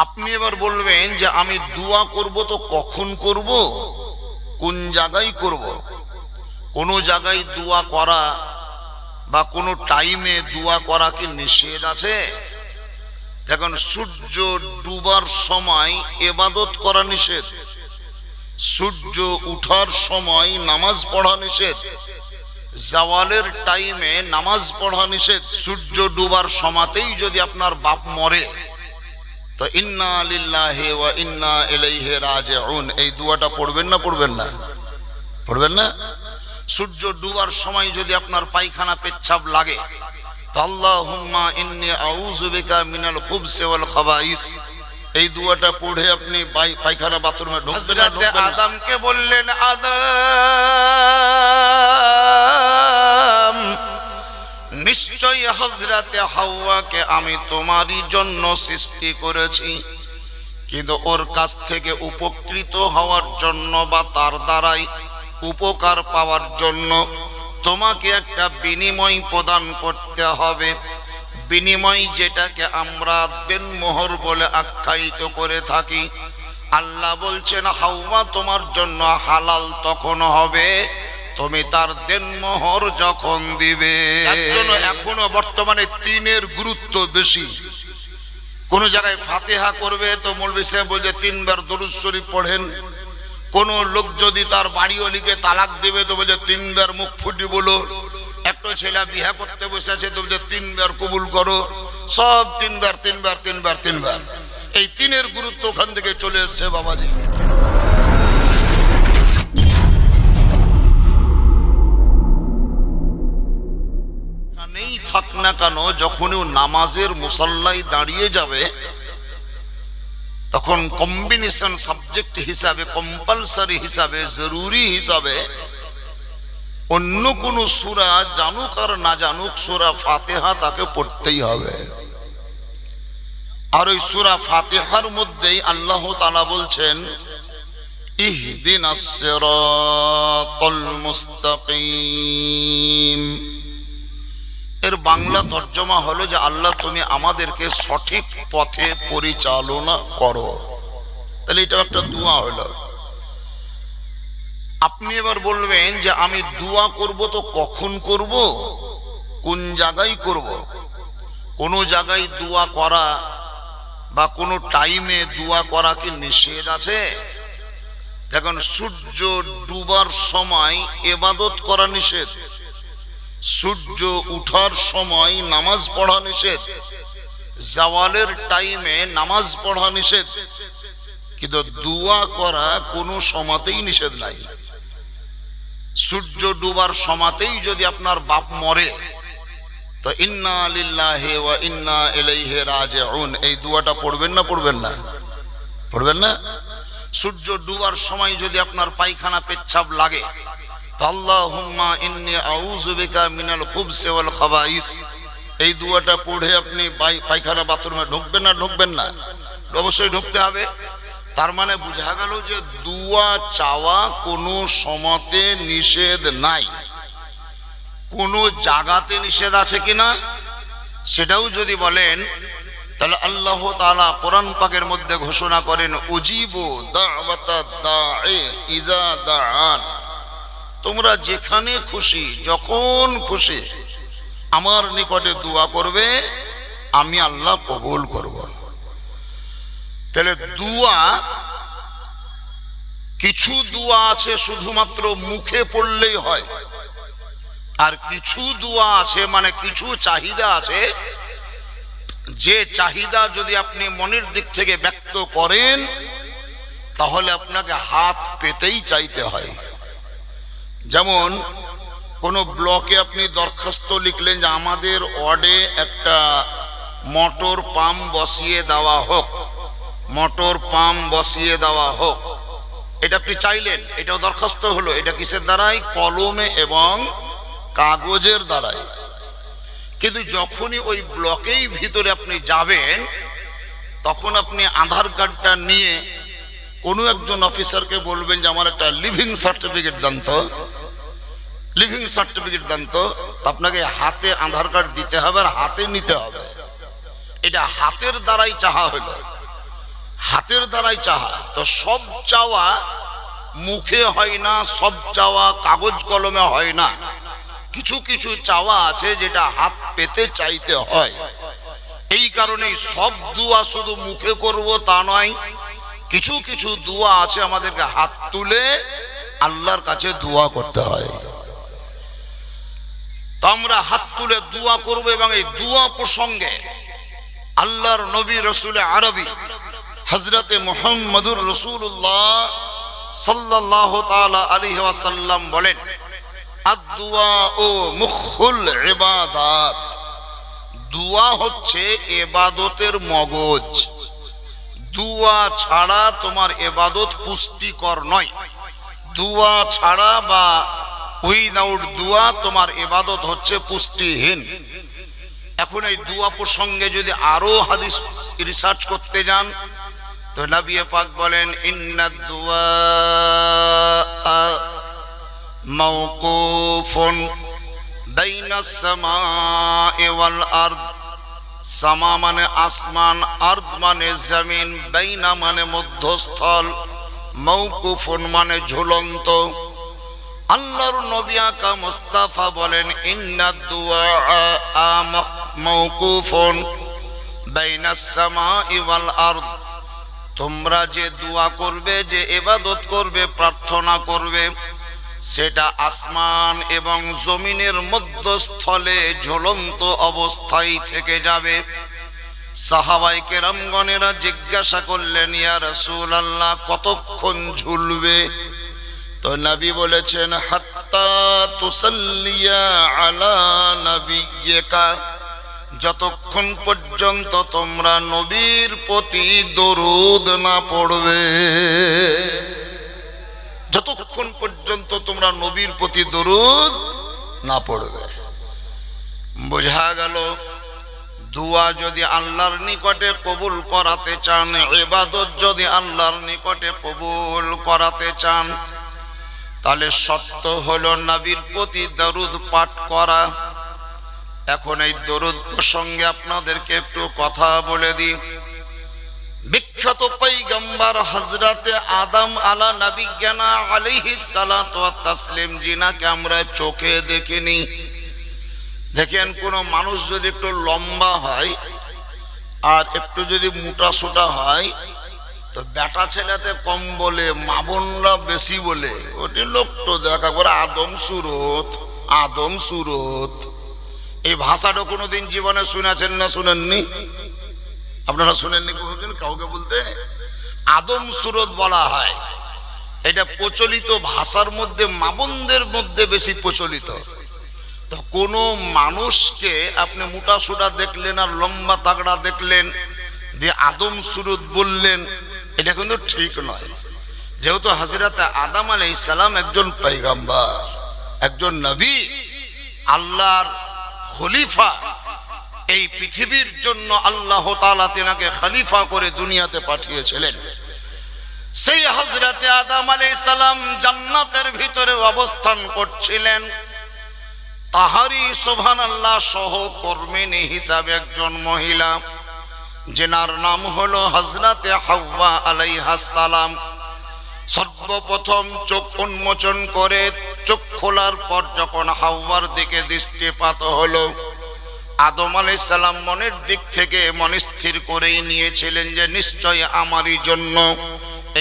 আপনি এবার বলবেন যে আমি দোয়া করব তো কখন করব, কোন জায়গায় করব? কোন জায়গায় দোয়া করা বা কোনো টাইমে দোয়া করা কি নিষেধ আছে? দেখুন, সূর্য ডুবার সময় ইবাদত করা নিষেধ, সূর্য উঠার সময় নামাজ পড়া নিষেধ, জাওয়ালের টাইমে নামাজ পড়া নিষেধ। সূর্য ডুবার সময়তেই যদি আপনার বাপ মরে তো ইন্না লিল্লাহি ওয়া ইন্না ইলাইহি রাজিউন এই দোয়াটা পড়বেন না পড়বেন না? পড়বেন না? সূর্য ডুবার সময় যদি আপনার পায়খানা পেচ্ছাপ লাগে তো আল্লাহুম্মা ইন্নী আউযু বিকা মিনাল খুবসি ওয়াল খাবাইস এই দোয়াটা পড়ে আপনি পায়খানা বাথরুমে ঢুকবেন না? হযরত আদমকে বললেন, আদম নিশ্চয়ই হযরতে হাওয়াকে আমি তোমারই জন্য সৃষ্টি করেছি, কিন্তু ওর কাছ থেকে উপকৃত হওয়ার জন্য বা তার দ্বারাই উপকার পাওয়ার জন্য তোমাকে একটা বিনিময় প্রদান করতে হবে। বিনিময় যেটাকে আমরা দেনমোহর বলে আখ্যায়িত করে থাকি। আল্লাহ বলছেন, হাওয়া তোমার জন্য হালাল তখন হবে তুমি তার দেনমোহর যখন দিবে। এর জন্য এখনো বর্তমানে তিনের গুরুত্ব বেশি। কোন জায়গায় ফাতিহা করবে তো মৌলভী সাহেব বলছে 3 বার দরুদ শরীফ পড়েন। কোন লোক যদি তার বাড়িওয়ালিকে তালাক দেবে তো বলছে 3 বার মুখ ফুটি বলো। একটা ছেলে বিয়ে করতে বসে আছে তো বলছে 3 বার কবুল করো। সব 3 বার 3 বার 3 বার 3 বার। এই তিনের গুরুত্ব ওখান থেকে চলে এসছে বাবাজি। নেই থাক না কেন, যখন নামাজের মুসাল্লায় দাঁড়িয়ে যাবে তখন কম্বিনেশন সাবজেক্ট হিসাবে, কম্পালসারি হিসাবে, জরুরি হিসাবে অন্য কোন সূরা জানুক আর না জানুক সূরা ফাতিহা তাকে পড়তেই হবে। আর ওই সূরা ফাতিহার মধ্যেই আল্লাহ তাআলা বলছেন, ইহদিনাস সিরাতাল মুস্তাকিম। এর বাংলা তর্জমা হলো যে আল্লাহ তুমি আমাদেরকে সঠিক পথে পরিচালনা করো। তাহলে এটা একটা দোয়া হলো। আপনি এবার বলবেন যে আমি দোয়া করব তো কখন করব, কোন জায়গায় করব? কোন জায়গায় দোয়া করা বা কোনো টাইমে দোয়া করা কি নিষেধ আছে? দেখুন, সূর্য ডুবার সময় ইবাদত করা নিষেধ, সূর্য উঠার সময় নামাজ পড়া নিষেধ, জাওয়ালের টাইমে নামাজ পড়া নিষেধ, কিন্তু দোয়া করা কোনো সময়তেই নিষেধ নাই। সূর্য ডুবার সময়তেই যদি আপনার বাপ মরে তো ইন্না লিল্লাহি ওয়া ইন্না ইলাইহি রাজিউন এই দোয়াটা পড়বেন না পড়বেন না? পড়বেন না? সূর্য ডুবার সময় যদি আপনার পায়খানা পেচ্ছাপ লাগে তো আল্লাহুম্মা ইন্নী আউযু বিকা মিনাল খুবসি ওয়াল খাবাইস এই দোয়াটা পড়ে আপনি পায়খানা বাথরুমে ঢুকবেন না? ঢুকবেন না? অবশ্যই ঢুকতে হবে। তার মানে বোঝা গেল যে দোয়া চাওয়া কোনো সময়তে নিষেধ নাই। কোন জায়গাতে নিষেধ আছে কিনা সেটাও যদি বলেন তাহলে আল্লাহ তাআলা কোরআন পাকের মধ্যে ঘোষণা করেন, উজিবু দাওয়াতাদ দাঈ ইযা দাআন। তোমরা যেখানে খুশি যখন খুশি আমার নিকটে দোয়া করবে, আমি আল্লাহ কবুল করব। তাহলে দোয়া, কিছু দোয়া আছে শুধুমাত্র মুখে পড়লেই হয়, আর কিছু দোয়া আছে মানে কিছু চাহিদা আছে যে চাহিদা যদি আপনি মনের দিক থেকে ব্যক্ত করেন তাহলে আপনাকে হাত পেতেই চাইতে হয়। যেমন কোন ব্লকে আপনি দরখাস্ত লিখলেন যে আমাদের ওয়ার্ডে একটা মোটর পাম্প বসিয়ে দেওয়া হোক, মোটর পাম্প বসিয়ে দেওয়া হোক, এটা আপনি চাইলেন, এটাও দরখাস্ত হলো। এটা কিসের দ্বারাই? কলমে এবং কাগজের দ্বারাই। কিন্তু যখনই ওই ব্লকেই ভিতরে আপনি যাবেন তখন আপনি আধার কার্ডটা নিয়ে কোনো একজন অফিসারকে বলবেন যে আমার একটা লিভিং সার্টিফিকেট দেন তো, লিভিং সার্টিফিকেট দেন তো। আপনাকে হাতে আধার কার্ড দিতে হবে আর হাতে নিতে হবে। এটা হাতের দ্বারাই চাহা হলো। হাতের দ্বারাই চাওয়া। তো সব চাওয়া মুখে হয় না, সব চাওয়া কাগজ কলমে হয় না। কিছু কিছু চাওয়া আছে যেটা হাত পেতে চাইতে হয়। এই কারণেই সব দোয়া শুধু মুখে করব তা নয়, কিছু কিছু দোয়া আছে আমাদেরকে হাত তুলে আল্লাহর কাছে দোয়া করতে হয়। তো আমরা হাত তুলে দোয়া করব। এবং এই দোয়া প্রসঙ্গে আল্লাহর নবী রসুল আরবি হযরতে মুহাম্মদুর রাসূলুল্লাহ সাল্লাল্লাহু তাআলা আলাইহি ওয়াসাল্লাম বলেন, আদ-দুআ ও মুখুল ইবাদাত, দোয়া হচ্ছে ইবাদতের মগজ। দোয়া ছাড়া তোমার ইবাদত পুষ্টিকর নয়। দোয়া ছাড়া বা উইদাউট দোয়া তোমার ইবাদত হচ্ছে পুষ্টিহীন। এখন এই দোয়া প্রসঙ্গে যদি আরো হাদিস রিসার্চ করতে যান তো নবী পাক বলেন, ইন্নাদ দুআ মাওকুফুন বাইনাস সামাই ওয়াল আরদ। সামা মানে আসমান, আরদ মানে জমিন, বাইনা মানে মধ্যস্থল, মাওকুফুন মানে ঝুলন্ত। আল্লাহর নবী আকা মুস্তাফা বলেন, ইন্নাদ দুআ মাওকুফুন বাইনাস সামাই ওয়াল আরদ। তোমরা যে দোয়া করবে, যে ইবাদত করবে, প্রার্থনা করবে, সেটা আসমান এবং জমিনের মধ্যস্থলে ঝুলন্ত অবস্থায় থেকে যাবে। সাহাবায়ে কেরামগণেরা জিজ্ঞাসা করলেন, ইয়া রাসূলুল্লাহ, কতক্ষণ ঝুলবে? তো নবী বলেছেন, হাত্তা তুসাল্লিয়া আলা নাবিয়্যিকা, যতক্ষণ পর্যন্ত তোমরা নবীর প্রতি দরুদ না পড়বে। যতক্ষণ পর্যন্ত তোমরা নবীর প্রতি দরুদ না পড়বে। বোঝা গেল, দোয়া যদি আল্লাহর নিকটে কবুল করাতে চান, ইবাদত যদি আল্লাহর নিকটে কবুল করাতে চান, তাহলে শর্ত হলো নবীর প্রতি দরুদ পাঠ করা। এখন এই দরুদ প্রসঙ্গে আপনাদেরকে একটু কথা বলে দিই। বিখ্যাত পয়গম্বর হযরতে আদম আলা নবিয়্যিনা আলাইহিস সালাতু ওয়াত তাসলিম, যিনাকে আমরা চোখে দেখিনি। দেখেন, কোন মানুষ যদি একটু লম্বা হয় আর একটু যদি মোটা সোটা হয় তো বেটা ছেলেতে কম বলে, মা বোনরা বেশি বলে। ওটি লোক তো দেখা করে আদম সুরত, আদম সুরত। এই ভাষাটা কোনোদিন জীবনে শুনেছেন না শুনেননি? আপনারা শুনেননি কোনোদিন কাউকে বলতে? আদম সুরত বলা হয়। এটা প্রচলিত ভাষার মধ্যে, মা বোনদের মধ্যে বেশি প্রচলিত। তো কোনো মানুষকে আপনি মোটা সোটা দেখলেন আর লম্বা তাগড়া দেখলেন দিয়ে আদম সুরত বললেন, এটা কিন্তু ঠিক নয়। যেহেতু হযরতে আদম আলাইহিস সালাম একজন পয়গম্বর, একজন নবী, আল্লাহর খলিফা। এই পৃথিবীর জন্য আল্লাহ তাআলা তিনাকে খলিফা করে দুনিয়াতে পাঠিয়েছিলেন। সেই হযরতে আদম আলাইহিস সালাম জান্নাতের ভিতরে অবস্থান করছিলেন। তাহারি সুবহানাল্লাহ সহকর্মিনী হিসাবে একজন মহিলা, যেনার নাম হলো হযরতে হাওয়া আলাইহাস সালাম। সর্বপ্রথম চোখ উন্মোচন করে চোখ খোলার পর যখন হাওয়ার দিকে দৃষ্টিপাত হলো, আদম আলাইহিস সালাম মনের দিক থেকে মন স্থির করেই নিয়েছিলেন যে নিশ্চয় আমারই জন্য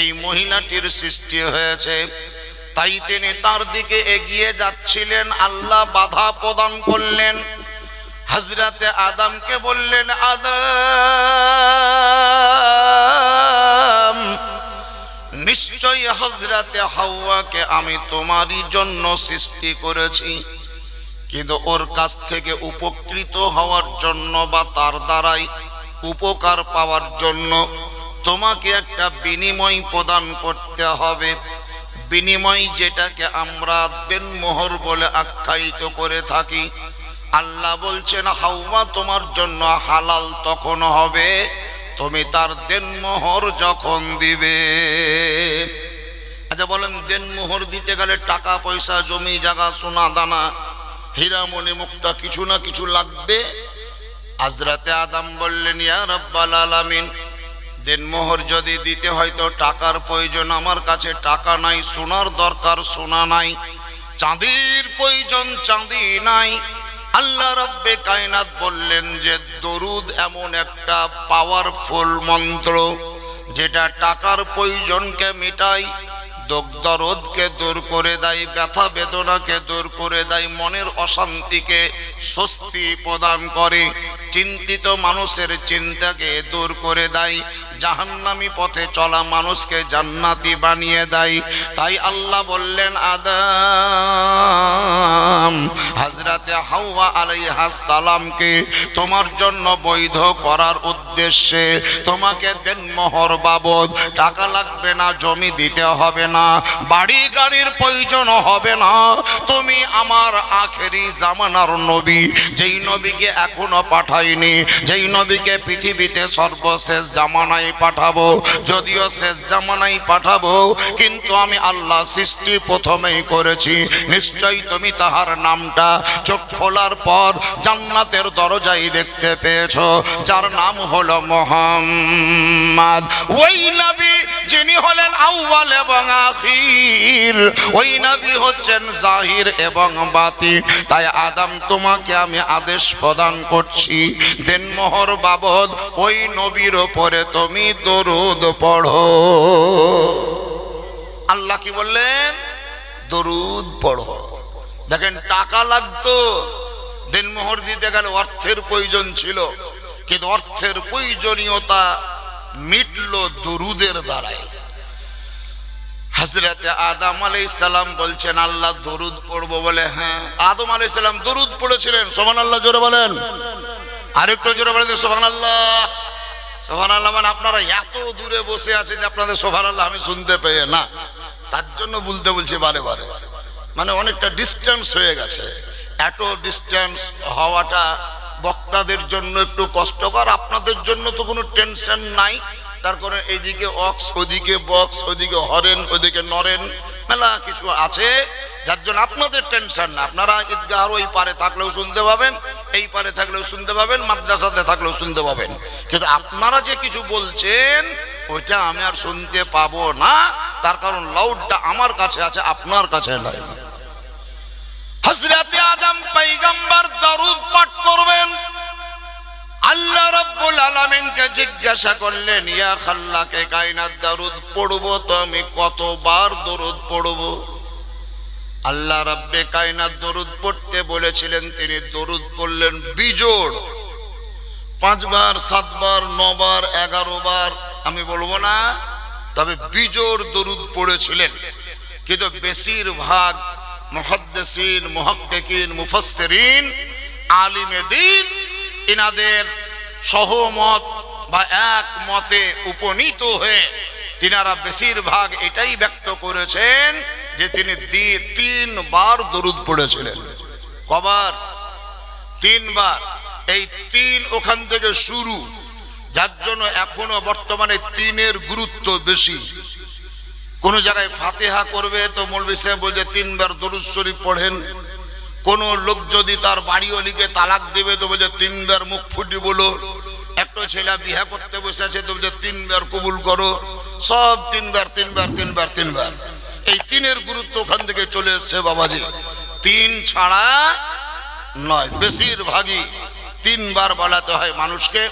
এই মহিলাটির সৃষ্টি হয়েছে। তাই তিনি তার দিকে এগিয়ে যাচ্ছিলেন। আল্লাহ বাধা প্রদান করলেন। হযরতে আদমকে বললেন, আদম, নিশ্চয়ই হযরতে হাওয়াকে আমি তোমারই জন্য সৃষ্টি করেছি, কিন্তু ওর কাছ থেকে উপকৃত হওয়ার জন্য বা তার দ্বারাই উপকার পাওয়ার জন্য তোমাকে একটা বিনিময় প্রদান করতে হবে। বিনিময় যেটাকে আমরা দেনমোহর বলে আখ্যায়িত করে থাকি। আল্লাহ বলছেন, হাওয়া তোমার জন্য হালাল তখন হবে তুমি তার দেনমোহর যখন দিবে। আচ্ছা বলেন, দেনমোহর দিতে গেলে টাকা পয়সা, জমি জায়গা, সোনা দানা, হীরামণি মুক্তা কিছু না কিছু লাগবে। হযরতে আদম বললেন, ইয়া রাব্বাল আলামিন, দেনমোহর যদি দিতে হয় তো টাকার প্রয়োজন, আমার কাছে টাকা নাই। সোনার দরকার, সোনা নাই। চাঁদির প্রয়োজন, চাঁদি নাই। আল্লাহ রব্বে কায়নাত বললেন যে দরুদ এমন একটা পাওয়ারফুল মন্ত্র যেটা টাকার প্রয়োজনকে মেটায়, দরদকে দূর করে দেয়, ব্যথা বেদনাকে দূর করে দেয়, মনের অশান্তিকে স্বস্তি প্রদান করে, চিন্তিত মানুষের চিন্তাকে দূর করে দেয়, জাহান্নামী পথে চলা মানুষকে জান্নাতি বানিয়ে দেয়। তাই আল্লাহ বললেন আদম হযরতে হাওয়া আলাইহিস সালামকে তোমার জন্য বৈধ করার উদ্দেশ্যে তোমাকে দেনমোহর বাবদ টাকা লাগবে না, জমি দিতে হবে না, বাড়ি গাড়ির প্রয়োজন হবে না। তুমি আমার আখেরি জামানার নবী, যেই নবীকে এখনো পাঠাইনি, যেই নবীকে পৃথিবীতে সর্বশেষ জামানায় পাঠাবো, যদিও শেষ জামানায় পাঠাবো, কিন্তু আমি আল্লাহ সৃষ্টি প্রথমেই করেছি। নিশ্চয়ই তুমি তাহার নামটা চোখ খোলার পর জান্নাতের দরজায় দেখতে পেয়েছো, যার নাম হলো মুহাম্মদ। ওই নবী যিনি হলেন আউয়াল এবং আখির, ওই নবী হচ্ছেন জাহির এবং বাতিন। তাই আদম তোমাকে আমি আদেশ প্রদান করছি, দেনমোহর বাবদ ওই নবীর উপরে তুমি দরুদ পড়ো। আল্লাহ কি বললেন? দরুদ পড়ো। দেখেন, টাকা লাগতো, দেনমোহর দিতে গেলে অর্থের প্রয়োজন ছিল, কিন্তু অর্থের প্রয়োজনীয়তা মিটলো দরুদের দ্বারাই। হযরতে আদম আলাইহিস সালাম বলছেন আল্লাহ দরুদ পড়বো বলে, হ্যাঁ। আদম আলাইহিস সালাম দরুদ পড়েছিলেন, সুবহানাল্লাহ জোরে বলেন, আরেকটু জোরে বলেন সুবহানাল্লাহ। সুবহানাল্লাহ মানে আপনারা এত দূরে বসে আছেন যে আপনাদের সুবহানাল্লাহ আমি শুনতে পেয়ে না, তার জন্য বলতে বলছি বারে বারে, মানে অনেকটা ডিস্টেন্স হয়ে গেছে। এত ডিস্টেন্স হওয়াটা বক্তাদের জন্য একটু কষ্টকর, আপনাদের জন্য তো কোনো টেনশন নাই। তার কারণে এইদিকে অক্স, ওদিকে বক্স, ওদিকে হরেন, ওদিকে নরেন, মেলা কিছু আছে, যার জন্য আপনাদের টেনশন না। আপনারা ঈদগাহর ওই পারে থাকলেও শুনতে পাবেন, এই পারে থাকলেও শুনতে পাবেন, মাদ্রাসাতে থাকলেও শুনতে পাবেন, কিন্তু আপনারা যে কিছু বলছেন ওইটা আমি আর শুনতে পাবো না। তার কারণ লাউডটা আমার কাছে আছে, আপনার কাছে নাই। হযরতে আদম পয়গম্বর দরুদ পাঠ করবেন। আল্লাহ রাব্বুল আলামিনকে জিজ্ঞাসা করলেন, ইয়া খাল্লাকে কায়নাত, দরুদ পড়বো তো আমি কতবার দরুদ পড়বো? আল্লাহ রাব্বে কায়নাত দরুদ পড়তে বলেছিলেন, তিনি দরুদ পড়লেন বিজোড়, 5 বার, 7 বার, 9 বার, 11 বার, আমি বলবো না, তবে বিজোড় দরুদ পড়েছিলেন। কিন্তু বেশিরভাগ মুহাদ্দিসিন, মুহাক্কিকিন, মুফাসসিরিন, আলিমে দ্বীন ইনাদের সহমত বা এক মতে উপনীত হয়ে তিনারা বেশিরভাগ এটাই ব্যক্ত করেছেন যে তিনি 3 বার দরুদ পড়েছিলেন। কবার? 3 বার। এই 3 ওখান থেকে শুরু, যার জন্য এখনো বর্তমানে 3-এর গুরুত্ব বেশি। কোন জায়গায় ফাতিহা করবে তো মৌলভী সাহেব বলছে 3 বার দরুদ শরীফ পড়েন। কোন লোক যদি তার বাড়িওয়ালিকে তালাক দেবে তো বলছে 3 বার মুখ ফুটি বলো। একটা ছেলে বিয়ে করতে বসে আছে তো বলছে 3 বার কবুল করো। সব 3 বার 3 বার 3 বার 3 বার। এই 3-এর গুরুত্ব ওখান থেকে চলে এসছে বাবাজি। 3 ছাড়া নয়, বেশিরভাগই 3 বার বলাতে হয় মানুষকে।